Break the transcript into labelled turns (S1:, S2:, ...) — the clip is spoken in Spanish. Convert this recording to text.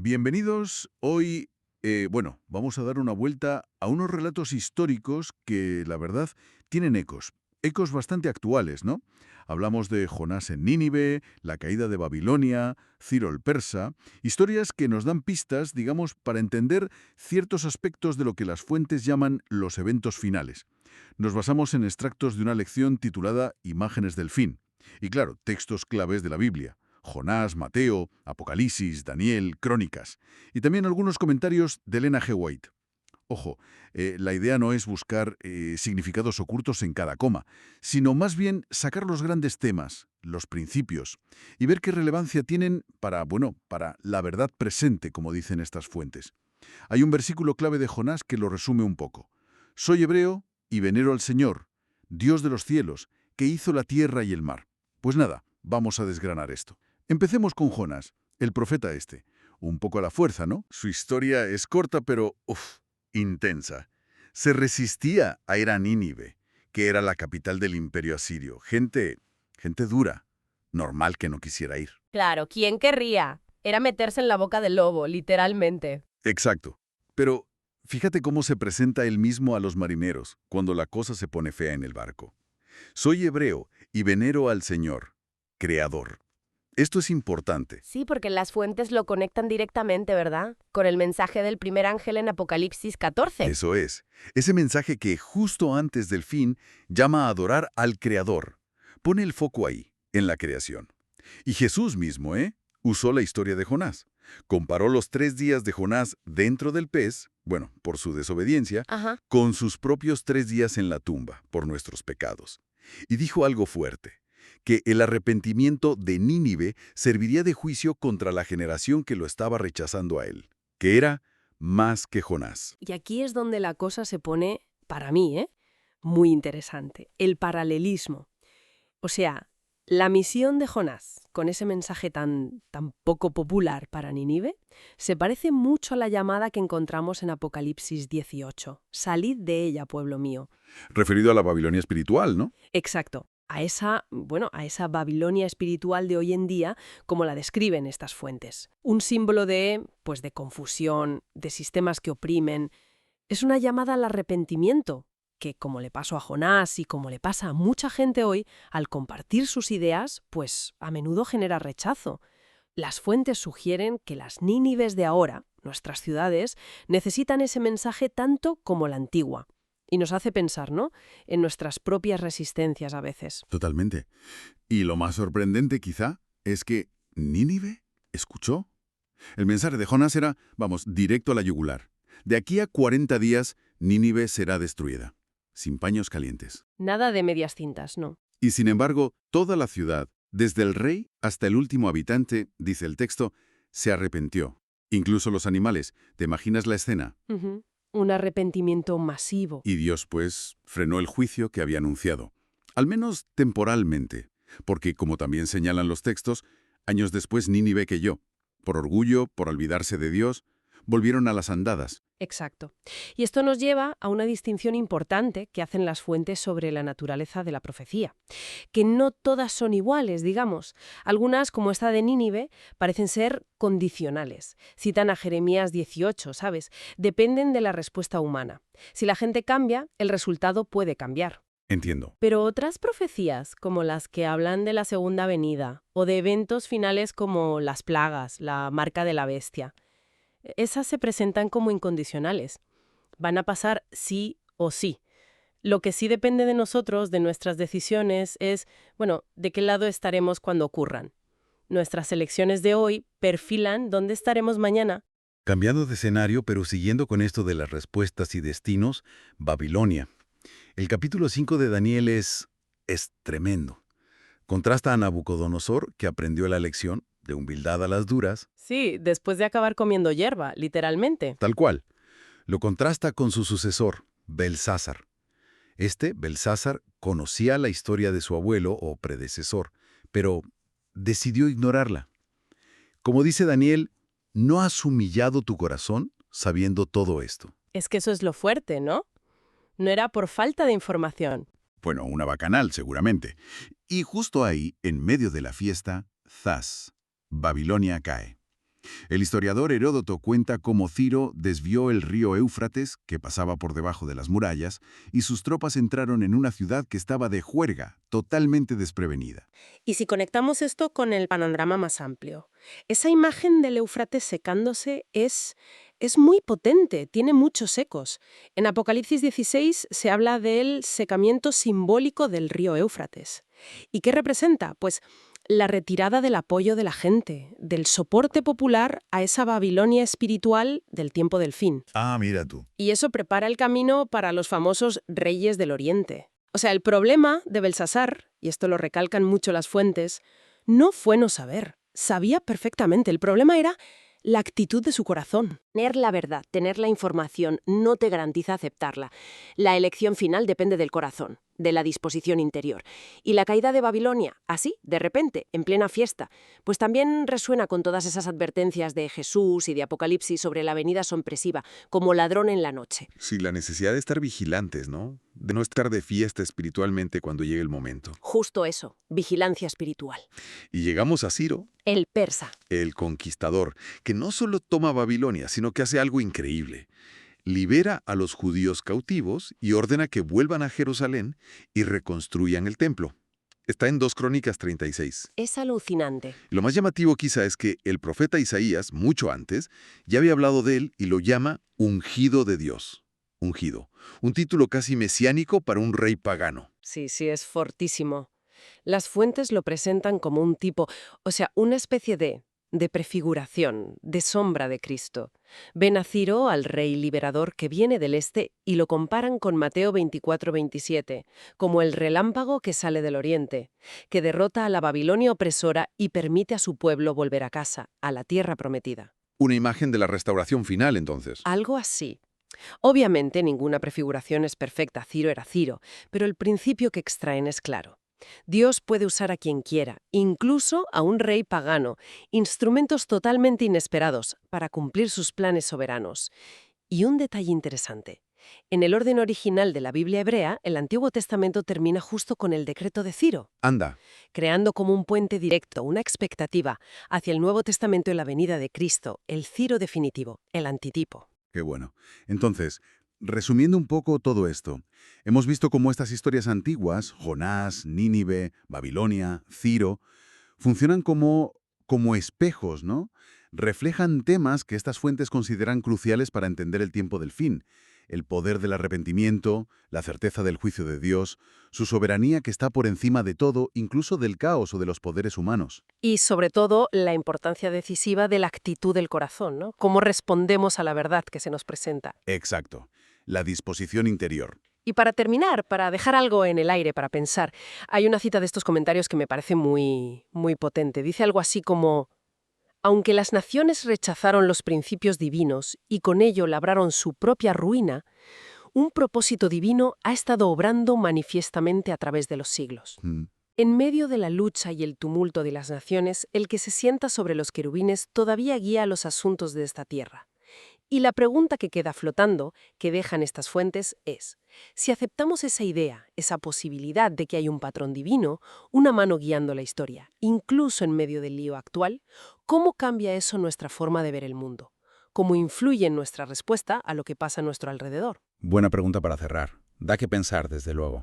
S1: Bienvenidos. Hoy, vamos a dar una vuelta a unos relatos históricos que, la verdad, tienen ecos. Ecos bastante actuales, ¿no? Hablamos de Jonás en Nínive, la caída de Babilonia, Ciro el Persa, historias que nos dan pistas, digamos, para entender ciertos aspectos de lo que las fuentes llaman los eventos finales. Nos basamos en extractos de una lección titulada Imágenes del fin. Y claro, textos claves de la Biblia. Jonás, Mateo, Apocalipsis, Daniel, Crónicas. Y también algunos comentarios de Elena G. White. Ojo, la idea no es buscar significados ocultos en cada coma, sino más bien sacar los grandes temas, los principios, y ver qué relevancia tienen para la verdad presente, como dicen estas fuentes. Hay un versículo clave de Jonás que lo resume un poco. Soy hebreo y venero al Señor, Dios de los cielos, que hizo la tierra y el mar. Pues nada, vamos a desgranar esto. Empecemos con Jonás, el profeta este. Un poco a la fuerza, ¿no? Su historia es corta, pero, intensa. Se resistía a ir a Nínive, que era la capital del imperio asirio. Gente dura. Normal que no quisiera ir.
S2: Claro, ¿quién querría? Era meterse en la boca del lobo, literalmente.
S1: Exacto. Pero fíjate cómo se presenta él mismo a los marineros cuando la cosa se pone fea en el barco. Soy hebreo y venero al Señor, Creador. Esto es importante.
S2: Sí, porque las fuentes lo conectan directamente, ¿verdad? Con el mensaje del primer ángel en Apocalipsis 14.
S1: Eso es. Ese mensaje que justo antes del fin llama a adorar al Creador. Pone el foco ahí, en la creación. Y Jesús mismo, usó la historia de Jonás. Comparó los 3 días de Jonás dentro del pez, por su desobediencia,
S2: Ajá.
S1: con sus propios 3 días en la tumba, por nuestros pecados. Y dijo algo fuerte, que el arrepentimiento de Nínive serviría de juicio contra la generación que lo estaba rechazando a él, que era más que Jonás.
S2: Y aquí es donde la cosa se pone, para mí, muy interesante. El paralelismo. O sea, la misión de Jonás, con ese mensaje tan poco popular para Nínive, se parece mucho a la llamada que encontramos en Apocalipsis 18. Salid de ella, pueblo mío.
S1: Referido a la Babilonia espiritual, ¿no?
S2: Exacto. A esa Babilonia espiritual de hoy en día, como la describen estas fuentes. Un símbolo de confusión, de sistemas que oprimen. Es una llamada al arrepentimiento, que como le pasó a Jonás y como le pasa a mucha gente hoy, al compartir sus ideas, pues a menudo genera rechazo. Las fuentes sugieren que las Nínives de ahora, nuestras ciudades, necesitan ese mensaje tanto como la antigua. Y nos hace pensar, ¿no?, en nuestras propias resistencias a veces.
S1: Totalmente. Y lo más sorprendente, quizá, es que Nínive escuchó. El mensaje de Jonás era, directo a la yugular. De aquí a 40 días, Nínive será destruida, sin paños calientes.
S2: Nada de medias tintas, ¿no?
S1: Y sin embargo, toda la ciudad, desde el rey hasta el último habitante, dice el texto, se arrepintió. Incluso los animales. ¿Te imaginas la escena?
S2: Ujú. Un arrepentimiento masivo.
S1: Y Dios, pues, frenó el juicio que había anunciado. Al menos temporalmente. Porque, como también señalan los textos, años después Nínive cayó. Por orgullo, por olvidarse de Dios, volvieron a las andadas.
S2: Exacto. Y esto nos lleva a una distinción importante que hacen las fuentes sobre la naturaleza de la profecía. Que no todas son iguales, digamos. Algunas, como esta de Nínive, parecen ser condicionales. Citan a Jeremías 18, ¿sabes? Dependen de la respuesta humana. Si la gente cambia, el resultado puede cambiar.
S1: Entiendo.
S2: Pero otras profecías, como las que hablan de la segunda venida, o de eventos finales como las plagas, la marca de la bestia, esas se presentan como incondicionales. Van a pasar sí o sí. Lo que sí depende de nosotros, de nuestras decisiones, es, de qué lado estaremos cuando ocurran. Nuestras elecciones de hoy perfilan dónde estaremos mañana.
S1: Cambiando de escenario, pero siguiendo con esto de las respuestas y destinos, Babilonia. El capítulo 5 de Daniel es tremendo. Contrasta a Nabucodonosor, que aprendió la lección de humildad a las duras,
S2: Sí, después de acabar comiendo hierba, literalmente.
S1: tal cual. Lo contrasta con su sucesor, Belsásar. Belsásar, conocía la historia de su abuelo o predecesor, pero decidió ignorarla. Como dice Daniel, ¿no has humillado tu corazón sabiendo todo esto?
S2: Es que eso es lo fuerte, ¿no? No era por falta de información.
S1: Bueno, una bacanal, seguramente. Y justo ahí, en medio de la fiesta, zas, Babilonia cae. El historiador Heródoto cuenta cómo Ciro desvió el río Éufrates, que pasaba por debajo de las murallas, y sus tropas entraron en una ciudad que estaba de juerga, totalmente desprevenida.
S2: Y si conectamos esto con el panorama más amplio, esa imagen del Éufrates secándose es muy potente, tiene muchos ecos. En Apocalipsis 16 se habla del secamiento simbólico del río Éufrates. ¿Y qué representa? Pues la retirada del apoyo de la gente, del soporte popular a esa Babilonia espiritual del tiempo del fin.
S1: Ah, mira tú.
S2: Y eso prepara el camino para los famosos reyes del Oriente. O sea, el problema de Belsasar, y esto lo recalcan mucho las fuentes, no fue no saber. Sabía perfectamente. El problema era la actitud de su corazón. Tener la verdad, tener la información, no te garantiza aceptarla. La elección final depende del corazón, de la disposición interior. Y la caída de Babilonia, así, de repente, en plena fiesta, pues también resuena con todas esas advertencias de Jesús y de Apocalipsis sobre la venida sorpresiva, como ladrón en la noche.
S3: Sí, la necesidad de estar vigilantes, ¿no? De no estar de fiesta espiritualmente cuando llegue el momento.
S2: Justo eso, vigilancia espiritual.
S3: Y llegamos a Ciro,
S2: El persa.
S3: el conquistador, que no solo toma Babilonia, sino que hace algo increíble. Libera a los judíos cautivos y ordena que vuelvan a Jerusalén y reconstruyan el templo. Está en 2 Crónicas 36.
S2: Es alucinante.
S3: Lo más llamativo quizá es que el profeta Isaías, mucho antes, ya había hablado de él y lo llama ungido de Dios. Ungido. Un título casi mesiánico para un rey pagano.
S2: Sí, es fortísimo. Las fuentes lo presentan como un tipo, o sea, una especie de prefiguración, de sombra de Cristo. Ven a Ciro, al rey liberador que viene del este, y lo comparan con Mateo 24-27, como el relámpago que sale del oriente, que derrota a la Babilonia opresora y permite a su pueblo volver a casa, a la tierra prometida.
S3: Una imagen de la restauración final, entonces.
S2: Algo así. Obviamente ninguna prefiguración es perfecta, Ciro era Ciro, pero el principio que extraen es claro. Dios puede usar a quien quiera, incluso a un rey pagano, instrumentos totalmente inesperados para cumplir sus planes soberanos. Y un detalle interesante. En el orden original de la Biblia hebrea, el Antiguo Testamento termina justo con el decreto de Ciro,
S3: Anda.
S2: creando como un puente directo, una expectativa, hacia el Nuevo Testamento y la venida de Cristo, el Ciro definitivo, el antitipo.
S1: Qué bueno. Entonces, resumiendo un poco todo esto, hemos visto cómo estas historias antiguas, Jonás, Nínive, Babilonia, Ciro, funcionan como espejos, ¿no? Reflejan temas que estas fuentes consideran cruciales para entender el tiempo del fin. El poder del arrepentimiento, la certeza del juicio de Dios, su soberanía que está por encima de todo, incluso del caos o de los poderes humanos.
S2: Y sobre todo, la importancia decisiva de la actitud del corazón, ¿no? Cómo respondemos a la verdad que se nos presenta.
S1: Exacto. La disposición interior.
S2: Y para terminar, para dejar algo en el aire para pensar, hay una cita de estos comentarios que me parece muy potente. Dice algo así como: aunque las naciones rechazaron los principios divinos y con ello labraron su propia ruina, un propósito divino ha estado obrando manifiestamente a través de los siglos.
S1: Mm.
S2: En medio de la lucha y el tumulto de las naciones, el que se sienta sobre los querubines todavía guía los asuntos de esta tierra. Y la pregunta que queda flotando, que dejan estas fuentes, es: si aceptamos esa idea, esa posibilidad de que hay un patrón divino, una mano guiando la historia, incluso en medio del lío actual, ¿cómo cambia eso nuestra forma de ver el mundo? ¿Cómo influye en nuestra respuesta a lo que pasa a nuestro alrededor?
S4: Buena pregunta para cerrar. Da que pensar, desde luego.